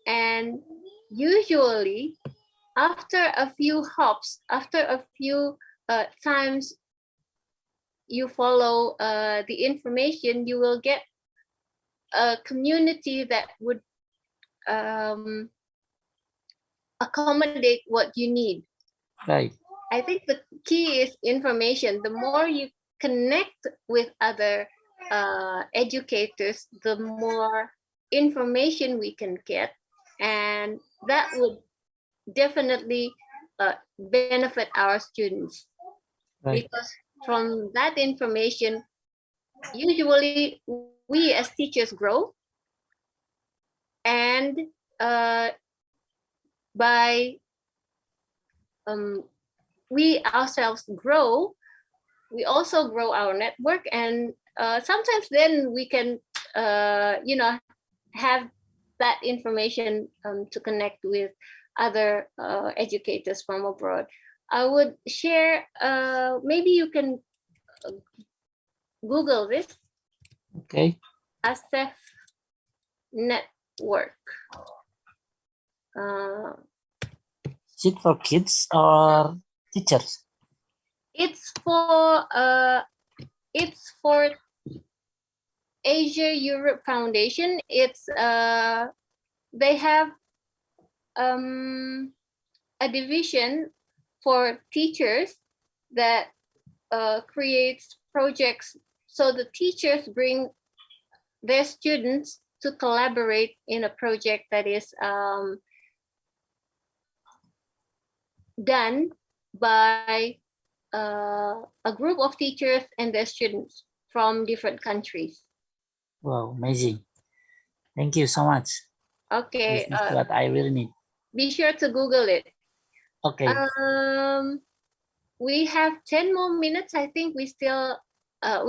and usually after a few hops, after a few times you follow the information, you will get a community that would accommodate what you need. Right. I think the key is information. The more you connect with other educators, the more information we can get, and that would definitely benefit our students. Right. Because from that information, usually we as teachers grow, and by we ourselves grow, we also grow our network, and sometimes then we can have that information to connect with other educators from abroad. I would share, maybe you can Google this. Okay. ASEF network. Is it for kids or teachers? It's for Asia Europe Foundation. It's they have a division for teachers that creates projects, so the teachers bring their students to collaborate in a project that is done by a group of teachers and their students from different countries. Wow, amazing. Thank you so much. Okay. This is what I really need. Be sure to Google it. Okay. We have 10 more minutes. I think we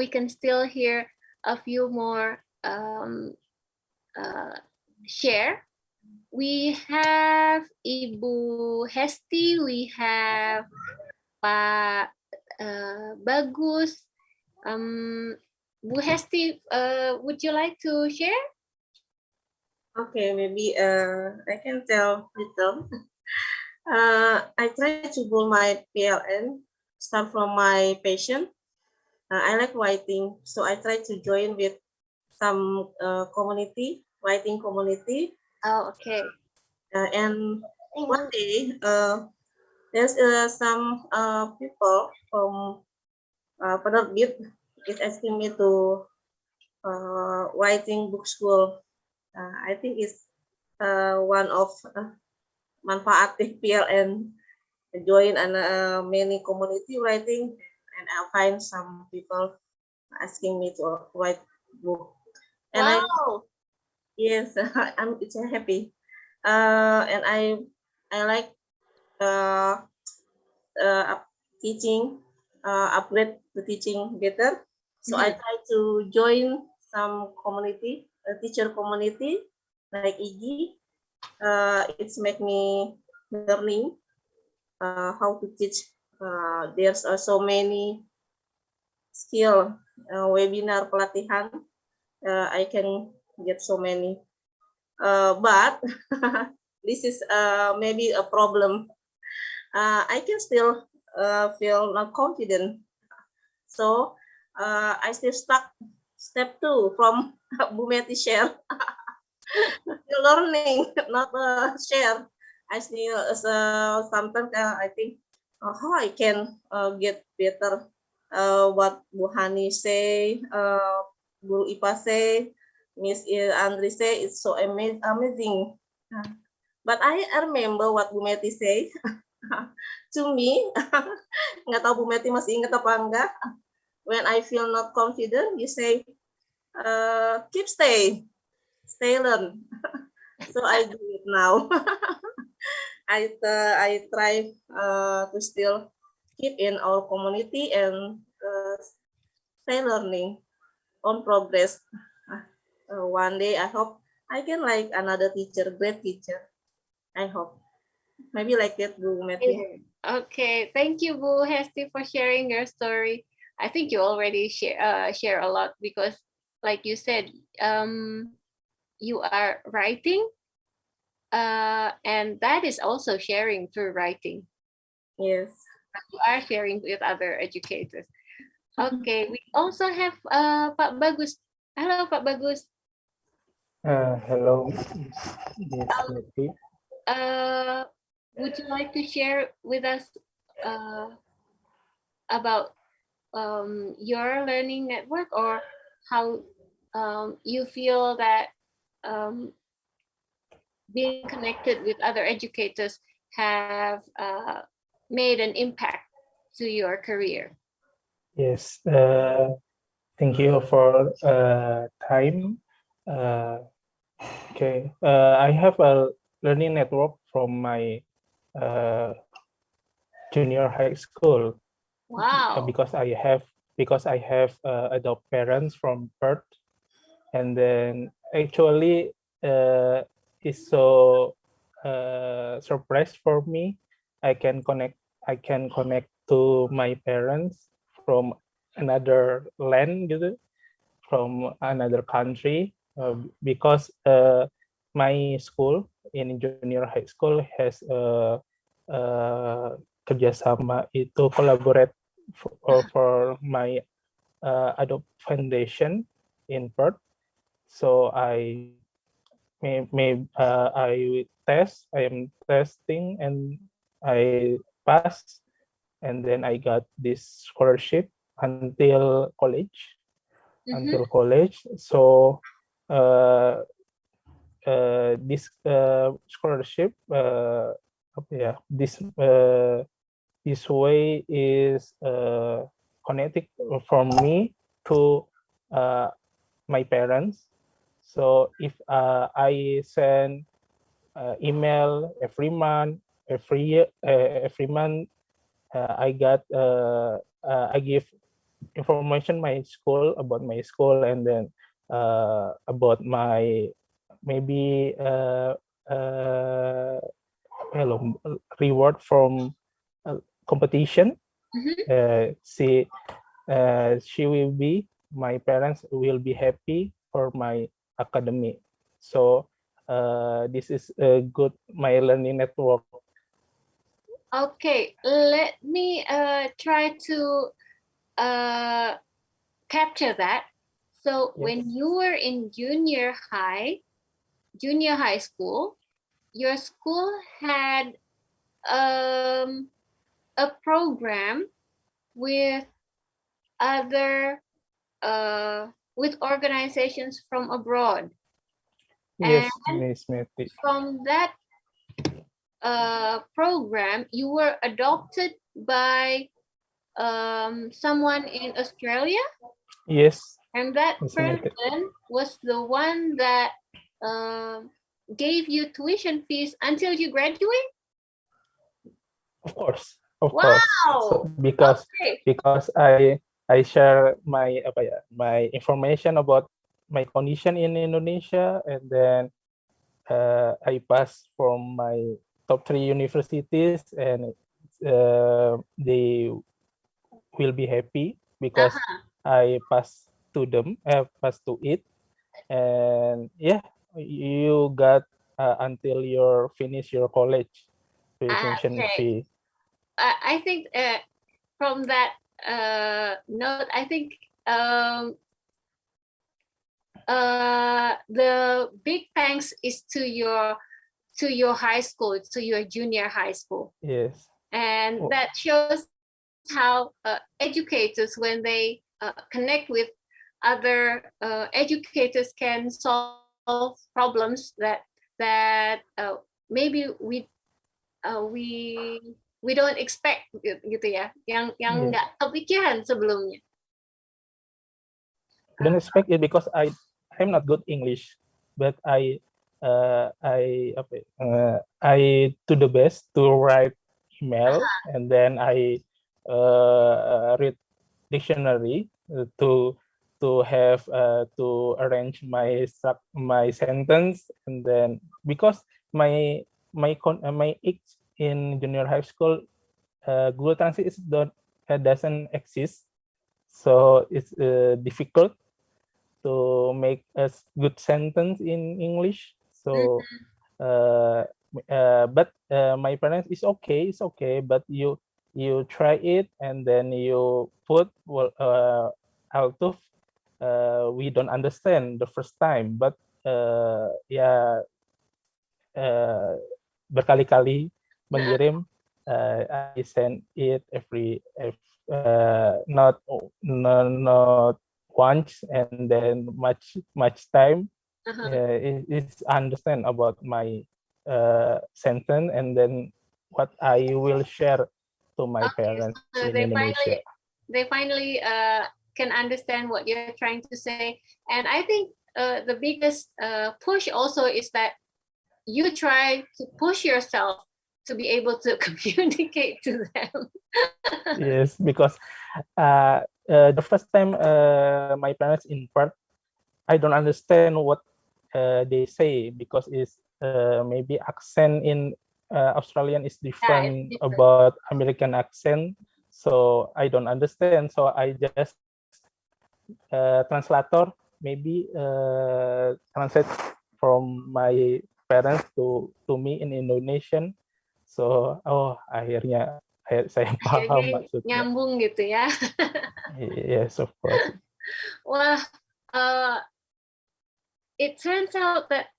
can still hear a few more share. We have Ibu Hesti, we have Pak Bagus. Bu Hesti, would you like to share? Okay, maybe I can tell little. I try to build my PLN, start from my passion. I like writing, so I try to join with some community, writing community. Oh, okay. And one day, there's some people from Pedagogy is asking me to writing book school. I think it's one of manfaatif PLN, join and many community writing, and I'll find some people asking me to write book. And wow. Yes, I'm it's happy. And I like teaching, upgrade the teaching better. So I try to join some community, teacher community like IGI. It's make me learning how to teach. There's so many skill, webinar pelatihan. I can get so many. But this is maybe a problem. I can still feel not confident. So I still stuck step 2 from Bu Meti share. Still learning, not share. I still sometimes I think how I can get better. What Bu Hani say, Bu Ipa say, Miss Andri say, it's so amazing. But I remember what Bu Meti say to me. Nggak tahu Bu Meti masih ingat apa enggak. When I feel not confident, you say, keep stay learn. So I do it now. I try to still keep in our community and stay learning on progress. One day I hope I can like another teacher, great teacher. I hope. Maybe like that, Bu Meti. Okay, thank you, Bu Hesti, for sharing your story. I think you already share a lot because, like you said, you are writing, and that is also sharing through writing. Yes. You are sharing with other educators. Okay, we also have Pak Bagus. Hello, Pak Bagus. Hello, Miss Meti. Would you like to share with us about your learning network, or how you feel that being connected with other educators have made an impact to your career? Yes, thank you for time. Okay, I have a learning network from my junior high school. Wow. Because I have adult parents from Perth, and then actually it's so surprise for me. I can connect to my parents from another land gitu, from another country, because my school in junior high school has kerjasama itu collaborate for my Adobe Foundation in Perth. So I am testing and I passed, and then I got this scholarship until college. Until college. So this scholarship, this way is connected for me to my parents. So if I send email every month, every month, I give information my school about my school, and then about my maybe reward from competition. She will be, my parents will be happy for my academy. So this is a good my learning network. Okay, let me try to capture that. So when you were in junior high school, your school had a program with other with organizations from abroad. Yes, and Miss Meti. From that program, you were adopted by someone in Australia. Yes. And that Miss person Meti. was the one that gave you tuition fees until you graduate? Of course, of Wow. course. So, because I share my my information about my condition in Indonesia, and then I pass from my top 3 universities, and they will be happy because I pass to them, pass to it, and yeah, you got until you finish your college tuition fee. I think from that note, I think the big thanks is to your high school, to your junior high school. Yes. And that shows how educators, when they connect with other educators, can solve problems that maybe we don't expect gitu ya, yang nggak kepikiran sebelumnya. I don't expect it because I'm not good English, but I do the best to write email, and then I read dictionary to to have to arrange my sentence, and then because my age in junior high school, Google Translate doesn't exist, so it's difficult to make a good sentence in English. So, but my parents it's okay, but you try it and then you put out of we don't understand the first time, but berkali-kali mengirim. I send it not once and then much time. It's understand about my sentence and then what I will share to my parents so in Indonesia. They finally can understand what you're trying to say, and I think the biggest push also is that you try to push yourself to be able to communicate to them. Yes, because the first time my parents in part, I don't understand what they say because it's maybe accent in Australian is different, about American accent, so I don't understand. So I just translator maybe translate from my parents to me in Indonesian. So akhirnya saya paham maksudnya. Nyambung gitu ya. Yes, of course. Well, it turns out that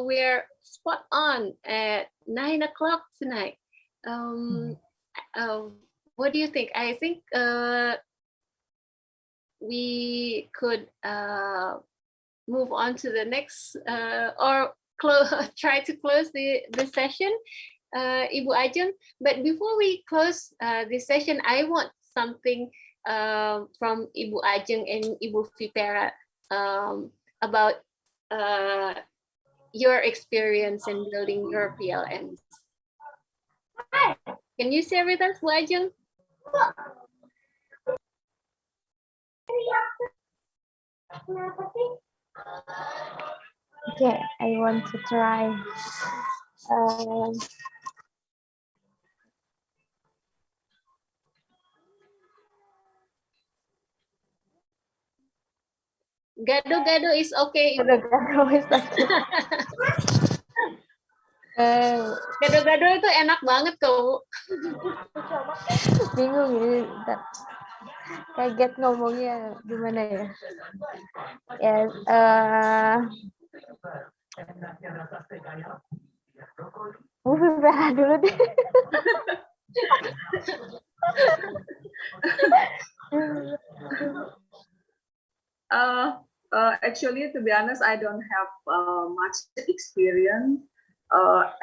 we're spot on at 9 o'clock tonight. What do you think? I think we could move on to the next or try to close the session, Ibu Ajeng. But before we close this session, I want something from Ibu Ajeng and Ibu Fipera about your experience in building your PLNs. Can you share with us, Bu Ajeng? Okay, I want to try. Gado-gado is okay. Gado-gado is okay. Gado-gado itu enak banget kok. Bingung ini, kaget ngomongnya gimana ya? Yes, Bu Fipera dulu deh. Actually, to be honest, I don't have much experience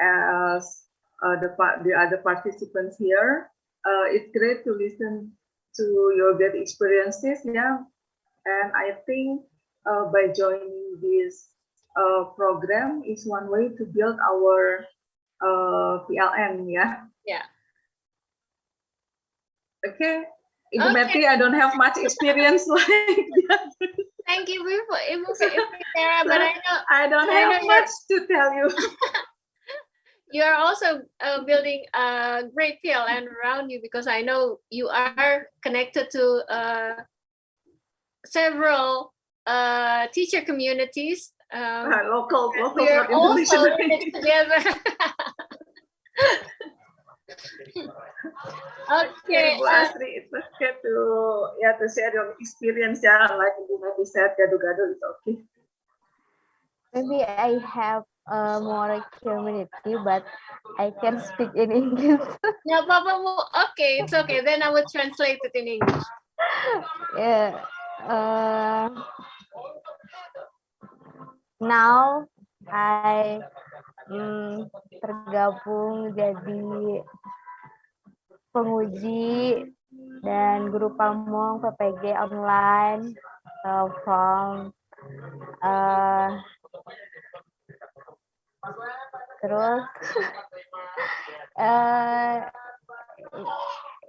as the other participants here. It's great to listen to your great experiences, yeah. And I think by joining this program is one way to build our PLN, yeah. Yeah. Okay. Ibu Meti, I don't have much experience like that. Thank you, Ibu Fipera, but I don't have much to tell you. You are also building a great PLN around you, because I know you are connected to several teacher communities. Local, we are also in it together. Okay, Bu Astri, it was good to share your experience. Yeah, like Ibu Meti said, gado-gado is okay. Maybe I have more community, but I can speak in English. No problem. Okay, it's okay. Then I will translate it in English. Yeah. Now I tergabung jadi penguji dan guru pamong PPG online from terus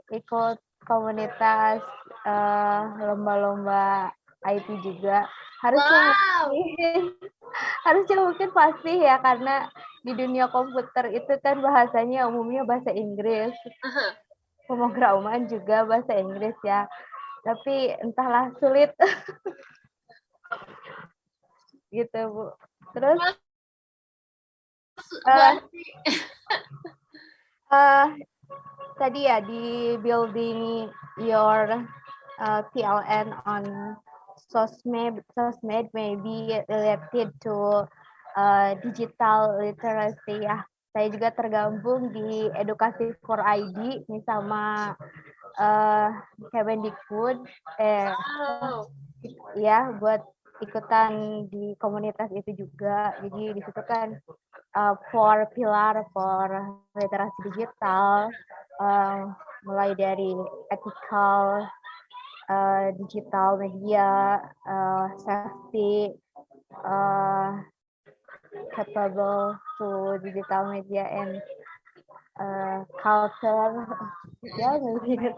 ikut komunitas lomba-lomba IT juga. Harusnya mungkin pasti ya, karena di dunia komputer itu kan bahasanya umumnya bahasa Inggris. Pemrograman juga bahasa Inggris ya. Tapi entahlah sulit. Gitu, Bu. Terus tadi ya di building your PLN on sosmed maybe related to digital literacy ya. Saya juga tergabung di Edukasi for ID ini sama Kemendikbud ya, buat ikutan di komunitas itu juga. Jadi di situ kan for pilar for literasi digital, mulai dari ethical, digital media, safety, capable to digital media and culture. Ya, mungkin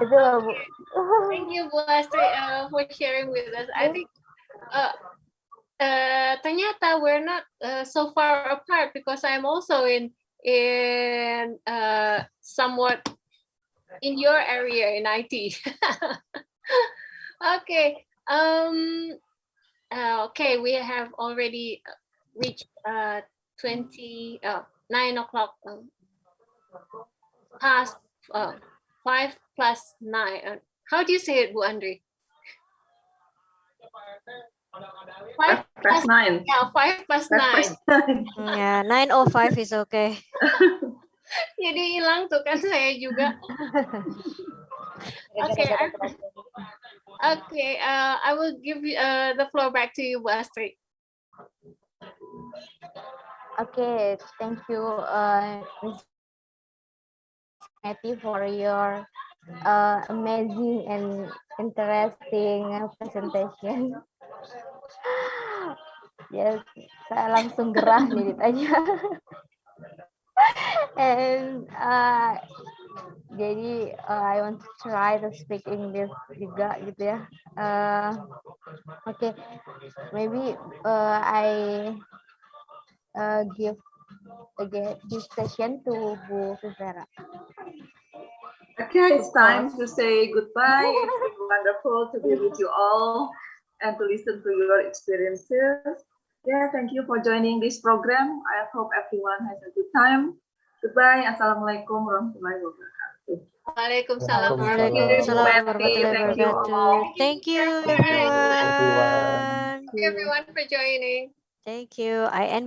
itu lah, Bu. Thank you, Bu Astri, for sharing with us. I think ternyata we're not so far apart, because I'm also in somewhat in your area in IT. Okay. Okay, we have already reached 9 o'clock past 5 plus 9. How do you say it, Bu Andri? 5 plus 9. Yeah, 5 plus 9. Yeah, 9:05 is okay. Jadi hilang tuh kan saya juga. Okay, I will give you, the floor back to you, Bu Astri. Okay, thank you, Meti, for your amazing and interesting presentation. Yes, saya langsung gerah nih ditanya. And jadi I want to try to speak English juga gitu ya. Okay, maybe I give this session to Bu Fipera. Okay, it's time to say goodbye. It's been wonderful to be with you all and to listen to your experiences. Yeah, thank you for joining this program. I hope everyone has a good time. Goodbye. Assalamualaikum warahmatullahi wabarakatuh. Waalaikumsalam warahmatullahi wabarakatuh. Thank you, everyone. Thank you, everyone, for joining. Thank you. I end